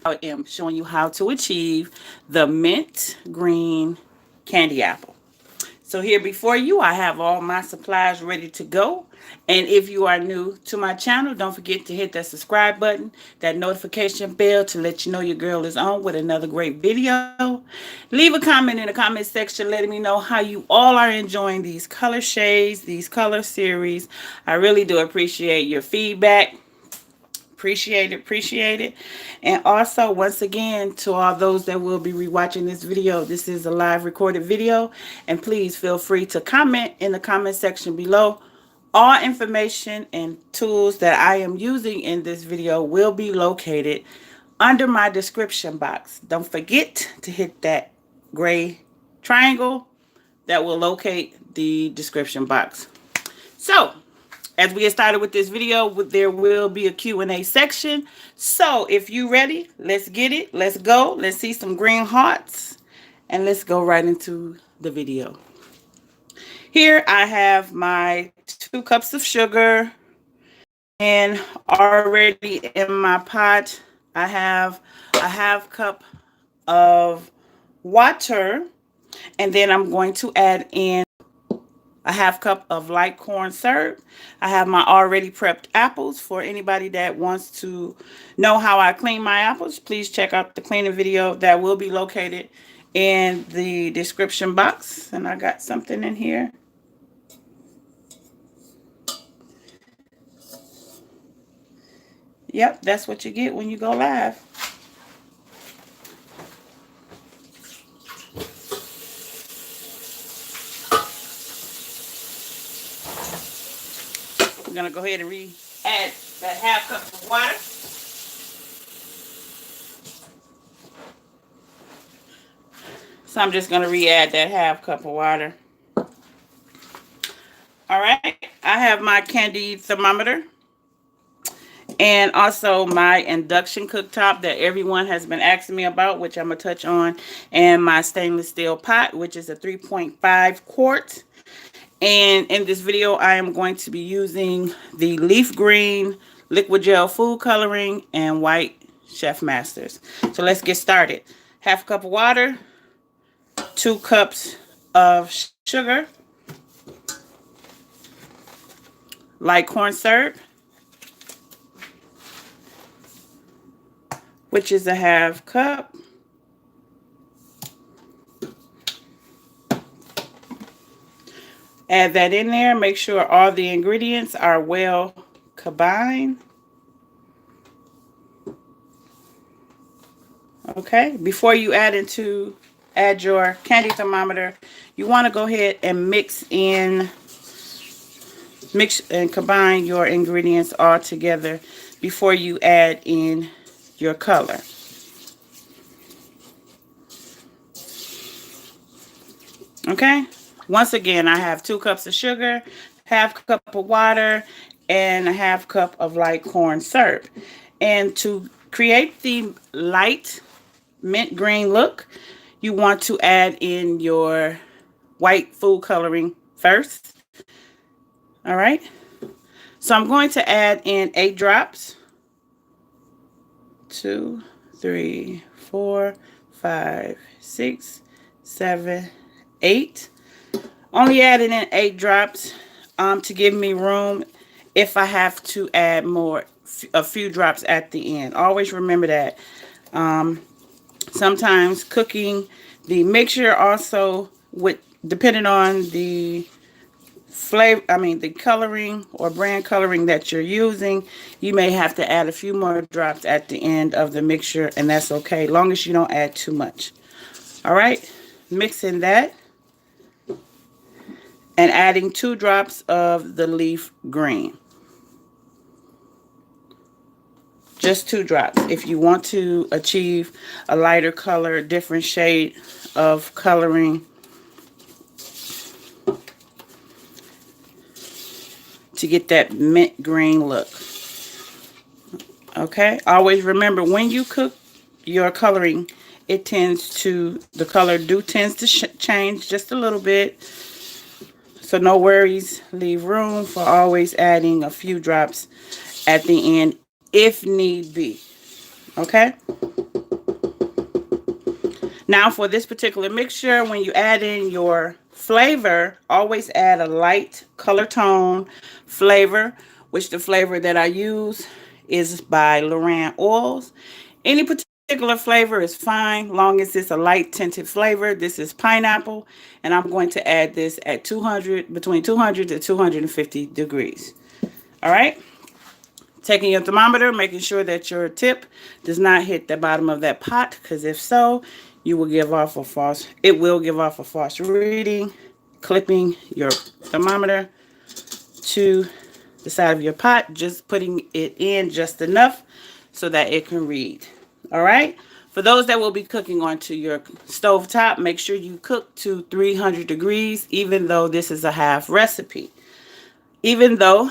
I am showing you how to achieve the mint green candy apple. So here before you, I have all my supplies ready to go. And if you are new to my channel, don't forget to hit that subscribe button, that notification bell to let you know your girl is on with another great video. Leave a comment in the comment section letting me know how you all are enjoying these color shades, these color series. I really do appreciate your feedback. Appreciate it, appreciate it. And also, once again, to all those that will be rewatching this video, this is a live recorded video, and please feel free to comment in the comment section below. All information and tools that I am using in this video will be located under my description box. Don't forget to hit that gray triangle that will locate the description box. So, as we get started with this video, there will be a Q&A section. So if you ready, let's get it. Let's go. Let's see some green hearts. And let's go right into the video. Here I have my 2 cups of sugar. And already in my pot, I have a half cup of water. And then I'm going to add in a half cup of light corn syrup. I have my already prepped apples. For anybody that wants to know how I clean my apples, please check out the cleaning video that will be located in the description box. And I got something in here. Yep, that's what you get when you go live. I'm going to go ahead and add that half cup of water. So I'm just going to re-add that half cup of water. All right. I have my candy thermometer and also my induction cooktop that everyone has been asking me about, which I'm going to touch on, and my stainless steel pot, which is a 3.5 quart. And in this video, I am going to be using the leaf green liquid gel food coloring and white Chef Masters. So let's get started. Half a cup of water, 2 cups of sugar, light corn syrup, which is a half cup. Add that in there. Make sure all the ingredients are well combined. Okay, before you add your candy thermometer, you want to go ahead and mix and combine your ingredients all together before you add in your color. Okay. Once again, I have 2 cups of sugar, half cup of water, and a half cup of light corn syrup. And to create the light mint green look, you want to add in your white food coloring first. All right. So I'm going to add in 8 drops. 2, 3, 4, 5, 6, 7, 8. Only adding in 8 drops to give me room if I have to add a few drops at the end. Always remember that. Sometimes cooking the mixture also, depending on the flavor, the coloring or brand coloring that you're using, you may have to add a few more drops at the end of the mixture, and that's okay, long as you don't add too much. All right, mixing that. And adding 2 drops of the leaf green. Just 2 drops. If you want to achieve a lighter color, different shade of coloring, to get that mint green look. Okay? Always remember, when you cook your coloring, the color tends to change just a little bit. So no worries, leave room for always adding a few drops at the end if need be. Okay? Now for this particular mixture, when you add in your flavor, always add a light color tone flavor, which the flavor that I use is by Loran Oils. Any particular flavor is fine, long as it's a light tinted flavor. This is pineapple, and I'm going to add this at 200, between 200 to 250 degrees. All right. Taking your thermometer, making sure that your tip does not hit the bottom of that pot, because if so, you will give off a false, it will give off a false reading. Clipping your thermometer to the side of your pot, just putting it in just enough so that it can read. All right. For those that will be cooking onto your stove top, make sure you cook to 300 degrees, even though this is a half recipe. Even though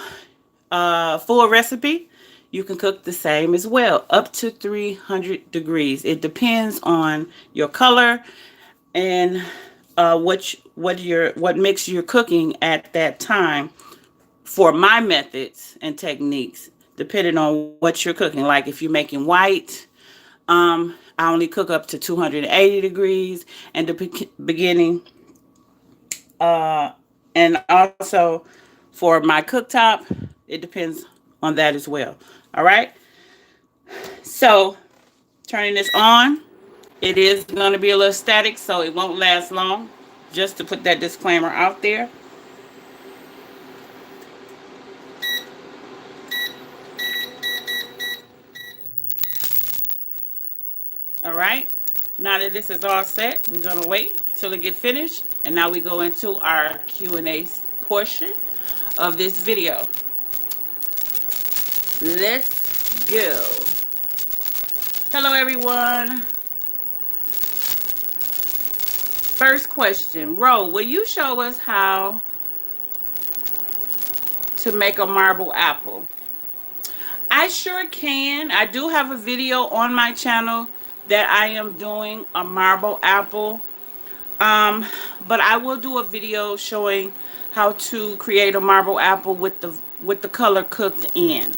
full recipe, you can cook the same as well, up to 300 degrees. It depends on your color and what mix you're cooking at that time. For my methods and techniques, depending on what you're cooking, like if you're making white, I only cook up to 280 degrees, and the beginning, and also for my cooktop, it depends on that as well. All right. So turning this on, it is going to be a little static, so it won't last long. Just to put that disclaimer out there. All right. Now that this is all set, we're going to wait till it get finished. And now we go into our Q&A portion of this video. Let's go. Hello, everyone. First question. Ro, will you show us how to make a marble apple? I sure can. I do have a video on my channel that I am doing a marble apple. But I will do a video showing how to create a marble apple with the color cooked in.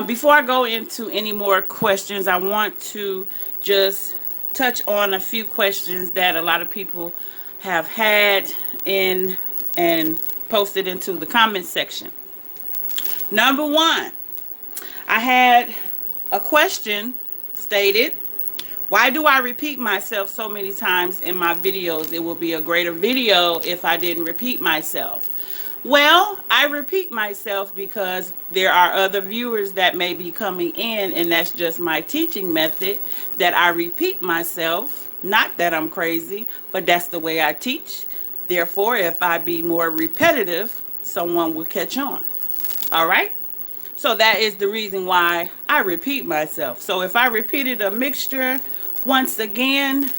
Before I go into any more questions, I want to just touch on a few questions that a lot of people have had in and posted into the comment section. Number one, I had a question stated, why do I repeat myself so many times in my videos? It would be a greater video if I didn't repeat myself. Well, I repeat myself because there are other viewers that may be coming in, and that's just my teaching method, that I repeat myself. Not that I'm crazy, but that's the way I teach. Therefore, if I be more repetitive, someone will catch on. All right? So that is the reason why I repeat myself. So if I repeated a mixture once again,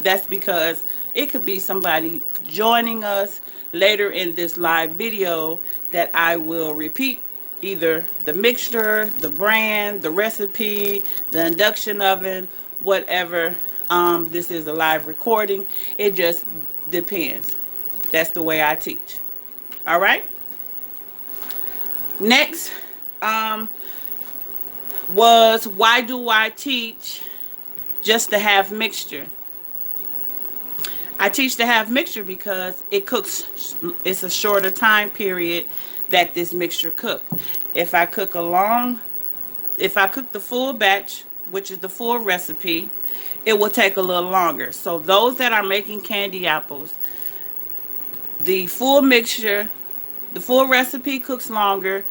that's because it could be somebody joining us later in this live video that I will repeat either the mixture, the brand, the recipe, the induction oven, whatever. This is a live recording. It just depends. That's the way I teach. All right. Next was, why do I teach just the half mixture? I teach the half mixture because it cooks, it's a shorter time period that this mixture cook. If I cook the full batch, which is the full recipe, it will take a little longer. So those that are making candy apples, the full mixture, the full recipe cooks longer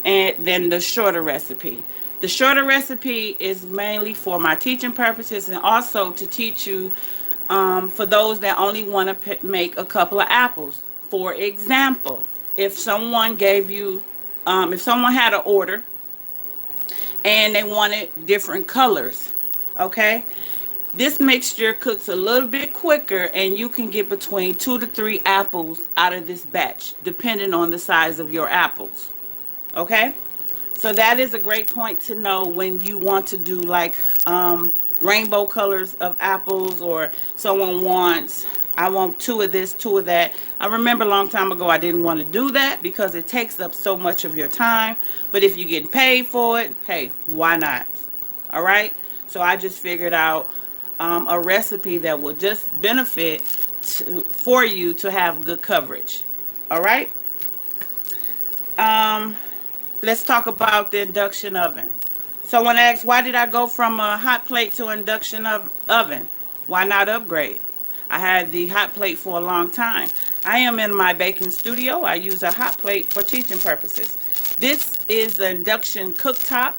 than the shorter recipe. The shorter recipe is mainly for my teaching purposes, and also to teach you for those that only want to make a couple of apples. For example, if someone gave you, if someone had an order and they wanted different colors, okay, this mixture cooks a little bit quicker, and you can get between 2 to 3 apples out of this batch, depending on the size of your apples. Okay, so that is a great point to know when you want to do like rainbow colors of apples, or someone wants, I want 2 of this, 2 of that. I remember a long time ago I didn't want to do that because it takes up so much of your time, but if you're getting paid for it, hey, why not? All right, so I just figured out a recipe that will just benefit for you to have good coverage. All right. Um, let's talk about the induction oven. Someone asked, why did I go from a hot plate to induction oven? Why not upgrade? I had the hot plate for a long time. I am in my baking studio. I use a hot plate for teaching purposes. This is the induction cooktop,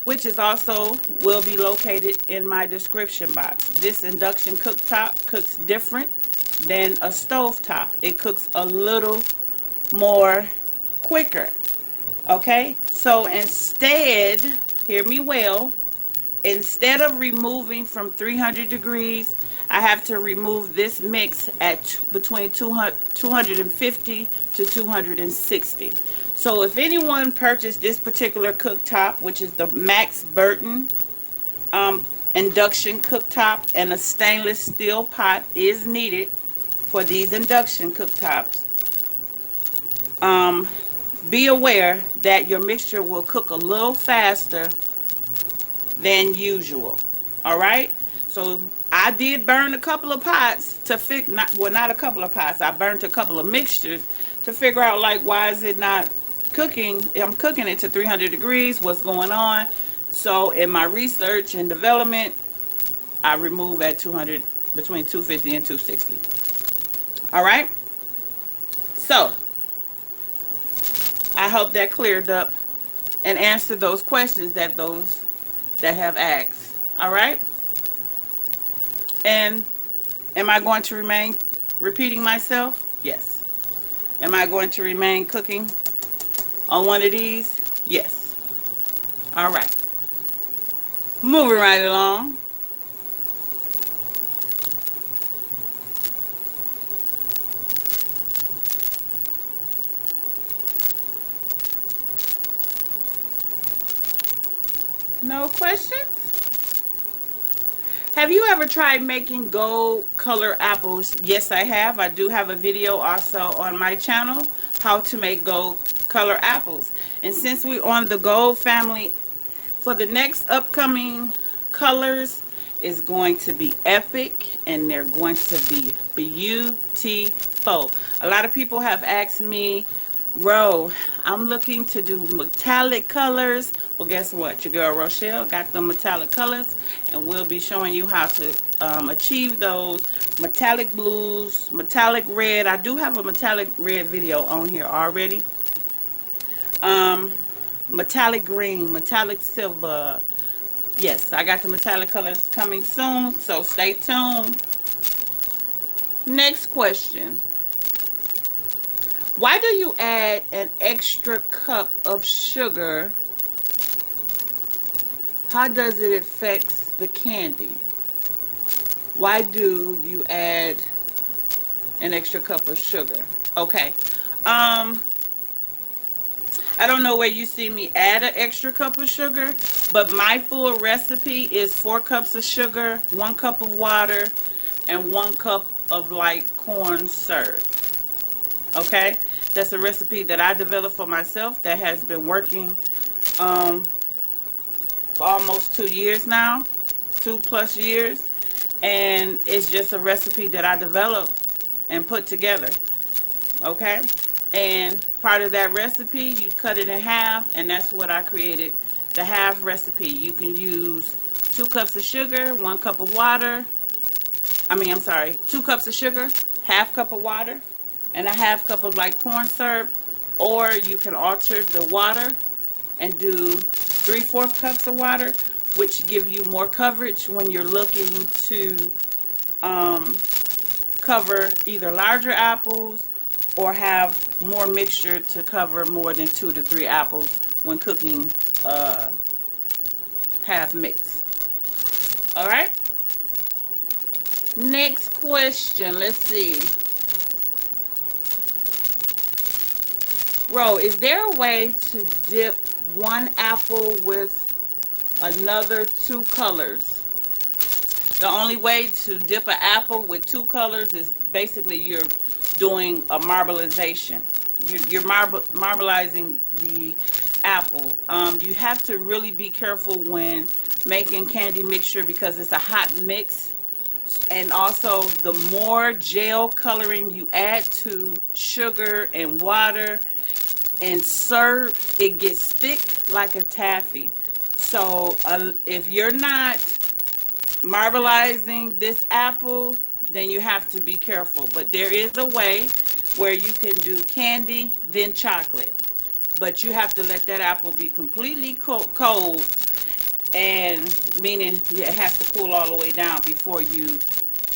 which is also will be located in my description box. This induction cooktop cooks different than a stove top. It cooks a little more quicker. Okay, so instead, hear me well, instead of removing from 300 degrees, I have to remove this mix at between 250 to 260. So if anyone purchased this particular cooktop, which is the Max Burton induction cooktop, and a stainless steel pot is needed for these induction cooktops, be aware that your mixture will cook a little faster than usual. All right, so I did burn a couple of pots to fix, not a couple of pots, I burned a couple of mixtures to figure out, like, why is it not cooking. I'm cooking it to 300 degrees, what's going on. So in my research and development, I remove at 200, between 250 and 260. All right, so I hope that cleared up and answered those questions that those that have asked. All right. And am I going to remain repeating myself? Yes. Am I going to remain cooking on one of these? Yes. All right. Moving right along. No questions? Have you ever tried making gold color apples? Yes, I have. I do have a video also on my channel, how to make gold color apples. And since we're on the gold family, for the next upcoming colors is going to be epic, and they're going to be beautiful. A lot of people have asked me, Ro, I'm looking to do metallic colors. Well, guess what? Your girl Rochelle got them metallic colors, and we'll be showing you how to achieve those. Metallic blues, metallic red. I do have a metallic red video on here already. Metallic green, metallic silver. Yes, I got the metallic colors coming soon, so stay tuned. Next question. Why do you add an extra cup of sugar? How does it affect the candy? Why do you add an extra cup of sugar? Okay. I don't know where you see me add an extra cup of sugar, but my full recipe is 4 cups of sugar, 1 cup of water, and 1 cup of light corn syrup. Okay, that's a recipe that I developed for myself that has been working for almost 2 years now, 2+ years, and it's just a recipe that I developed and put together. Okay, and part of that recipe, you cut it in half, and that's what I created, the half recipe. You can use 2 cups of sugar, 1 cup of water. 2 cups of sugar, half cup of water, and a half cup of light corn syrup. Or you can alter the water and do 3/4 cups of water, which give you more coverage when you're looking to cover either larger apples or have more mixture to cover more than 2 to 3 apples when cooking half mix. All right. Next question. Let's see. Ro, is there a way to dip one apple with another 2 colors? The only way to dip an apple with 2 colors is basically you're doing a marbleization. You're marbleizing the apple. You have to really be careful when making candy mixture because it's a hot mix. And also, the more gel coloring you add to sugar and water and syrup, it gets thick like a taffy. So if you're not marbleizing this apple, then you have to be careful. But there is a way where you can do candy, then chocolate. But you have to let that apple be completely cold, and meaning it has to cool all the way down before you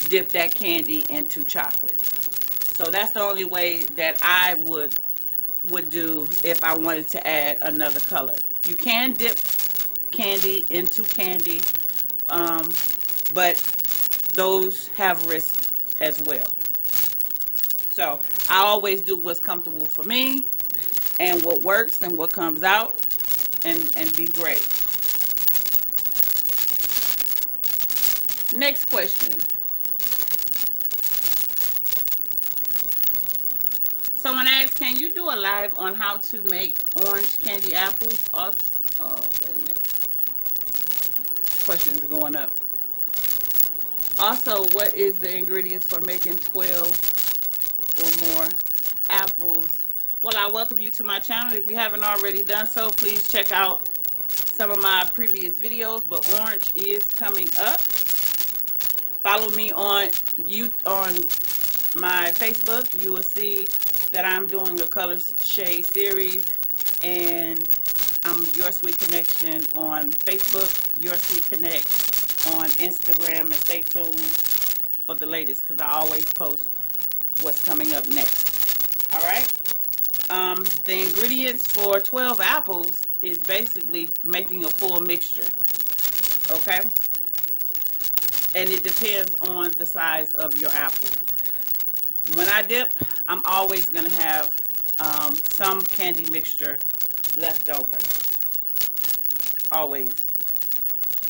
dip that candy into chocolate. So that's the only way that I would do if I wanted to add another color. You can dip candy into candy, um, but those have risks as well. So I always do what's comfortable for me and what works and what comes out, and be great. Next question. Someone asked, can you do a live on how to make orange candy apples? Oh, wait a minute. Question is going up. Also, what is the ingredients for making 12 or more apples? Well, I welcome you to my channel. If you haven't already done so, please check out some of my previous videos, but orange is coming up. Follow me on my Facebook. You will see that I'm doing a color shade series, and I'm Your Sweet Connection on Facebook, Your Sweet Connect on Instagram, and stay tuned for the latest because I always post what's coming up next. All right. The ingredients for 12 apples is basically making a full mixture. Okay. And it depends on the size of your apples. When I dip, I'm always going to have some candy mixture left over. Always.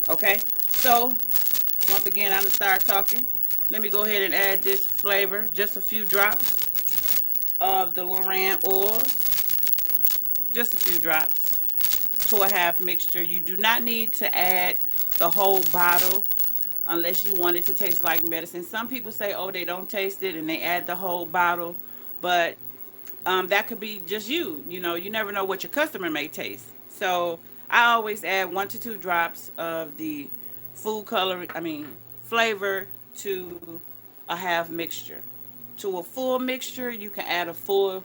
Okay? So, once again, I'm going to start talking. Let me go ahead and add this flavor. Just a few drops of the Loran oils. Just a few drops to a half mixture. You do not need to add the whole bottle unless you want it to taste like medicine. Some people say, oh, they don't taste it and they add the whole bottle. But that could be just you. You know, you never know what your customer may taste. So I always add 1 to 2 drops of the food color, flavor to a half mixture. To a full mixture, you can add a full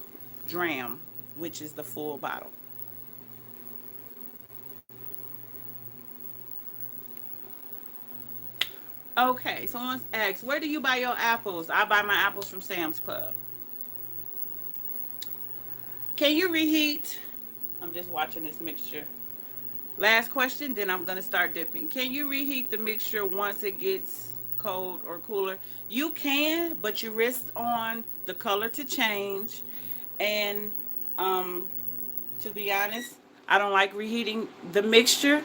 dram, which is the full bottle. Okay, someone asks, where do you buy your apples? I buy my apples from Sam's Club. Can you reheat? I'm just watching this mixture. Last question, then I'm going to start dipping. Can you reheat the mixture once it gets cold or cooler? You can, but you risk on the color to change. And to be honest, I don't like reheating the mixture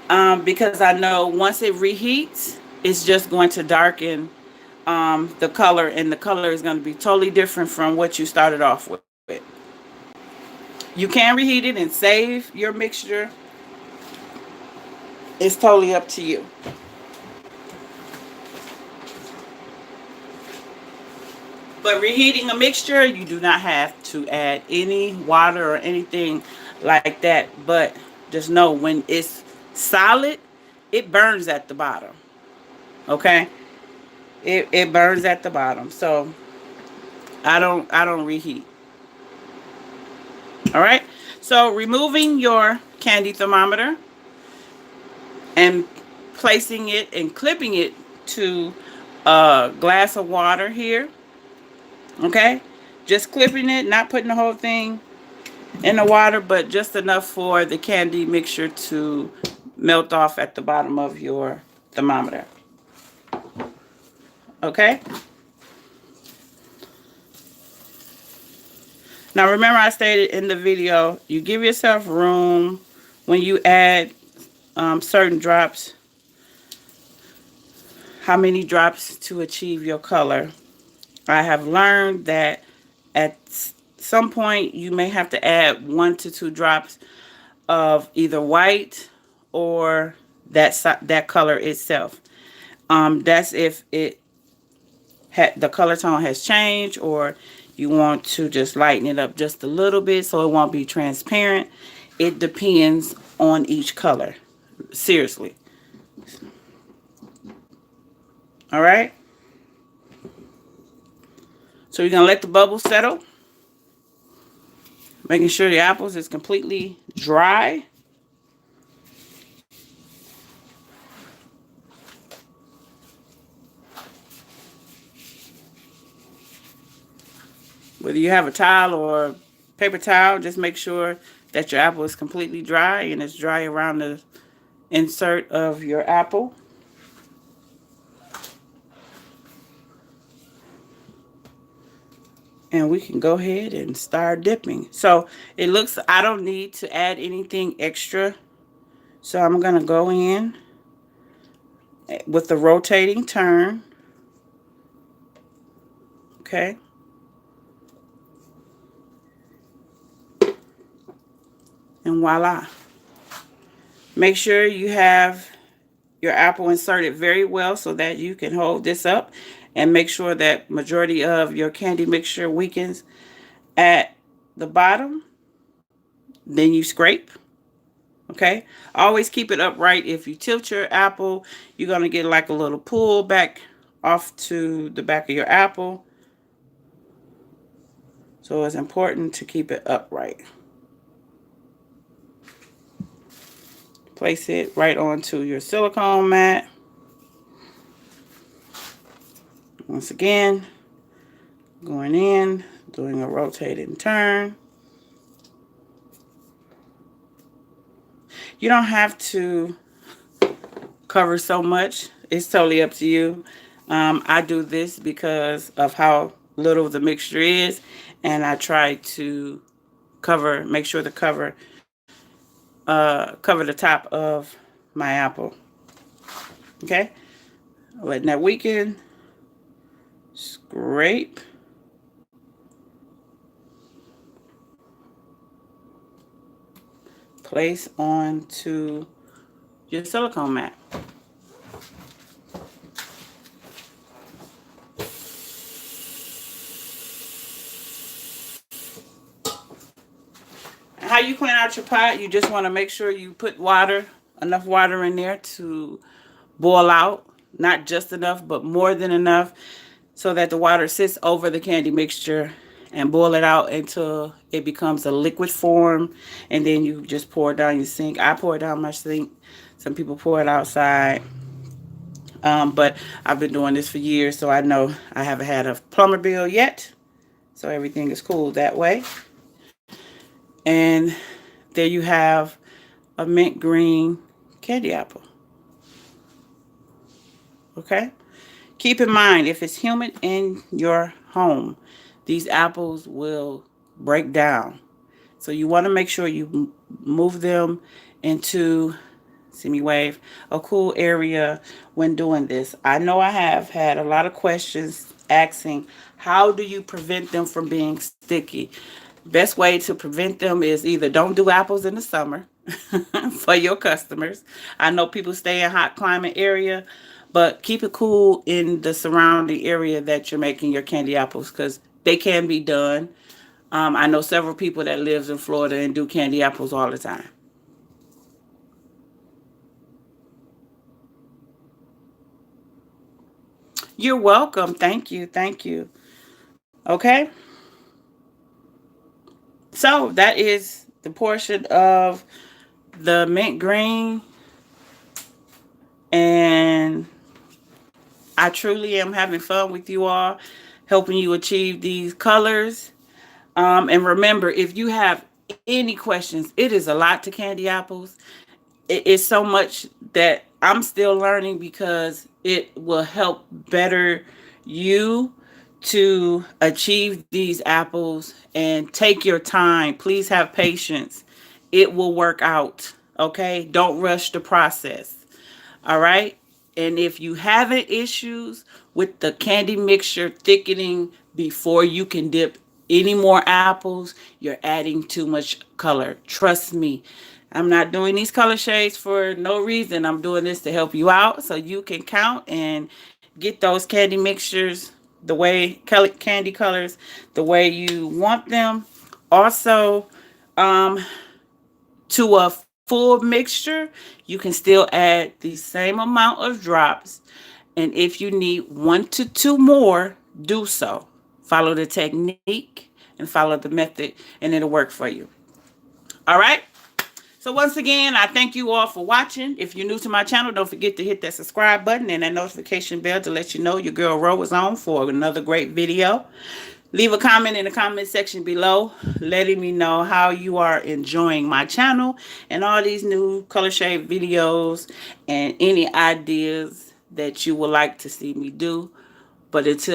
because I know once it reheats, it's just going to darken the color, and the color is going to be totally different from what you started off with. You can reheat it and save your mixture. It's totally up to you. But reheating a mixture, you do not have to add any water or anything like that. But just know when it's solid, it burns at the bottom. Okay? It burns at the bottom. So I don't reheat. All right? So removing your candy thermometer and placing it and clipping it to a glass of water here. Okay? Just clipping it, not putting the whole thing in the water, but just enough for the candy mixture to melt off at the bottom of your thermometer. Okay? Now remember, I stated in the video, you give yourself room when you add certain drops, how many drops to achieve your color. I have learned that at some point you may have to add 1 to 2 drops of either white or that color itself. That's if the color tone has changed, or you want to just lighten it up just a little bit so it won't be transparent. It depends on each color. Seriously. All right. So you're going to let the bubbles settle. Making sure the apples is completely dry. Whether you have a towel or paper towel, just make sure that your apple is completely dry and it's dry around the insert of your apple. And we can go ahead and start dipping. So it looks, I don't need to add anything extra. So I'm going to go in with the rotating turn. Okay. And voila. Make sure you have your apple inserted very well so that you can hold this up, and make sure that majority of your candy mixture weakens at the bottom. Then you scrape. Okay. Always keep it upright. If you tilt your apple, you're going to get like a little pull back off to the back of your apple. So it's important to keep it upright. Place it right onto your silicone mat. Once again, going in, doing a rotating turn. You don't have to cover so much. It's totally up to you. I do this because of how little the mixture is, and I try to make sure to cover the top of my apple. Okay, letting that weaken. Scrape. Place onto your silicone mat. How you clean out your pot, you just want to make sure you put enough water in there to boil out. Not just enough, but more than enough, so that the water sits over the candy mixture, and boil it out until it becomes a liquid form. And then you just pour it down your sink. I pour it down my sink. Some people pour it outside. But I've been doing this for years, so I know I haven't had a plumber bill yet. So everything is cool that way. And there you have a mint green candy apple. Okay? Keep in mind, if it's humid in your home, these apples will break down. So you want to make sure you move them into, see me wave, a cool area when doing this. I know I have had a lot of questions asking, how do you prevent them from being sticky? Best way to prevent them is either don't do apples in the summer for your customers. I know people stay in hot climate area, but keep it cool in the surrounding area that you're making your candy apples, because they can be done. I know several people that lives in Florida and do candy apples all the time. You're welcome. Thank you. Thank you. Okay. So that is the portion of the mint green, and I truly am having fun with you all, helping you achieve these colors. And remember, if you have any questions, it is a lot to candy apples. It's so much that I'm still learning, because it will help better you to achieve these apples. And take your time. Please have patience. It will work out. Okay? Don't rush the process. All right? And if you having issues with the candy mixture thickening before you can dip any more apples, you're adding too much color. Trust me. I'm not doing these color shades for no reason. I'm doing this to help you out so you can count and get those candy mixtures the way candy colors the way you want them. Also, um, to a full mixture, you can still add the same amount of drops. And if you need 1 to 2 more, do so. Follow the technique and follow the method, and it'll work for you. All right? So once again, I thank you all for watching. If you're new to my channel, don't forget to hit that subscribe button and that notification bell to let you know your girl Ro is on for another great video. Leave a comment in the comment section below letting me know how you are enjoying my channel and all these new color shade videos and any ideas that you would like to see me do. But until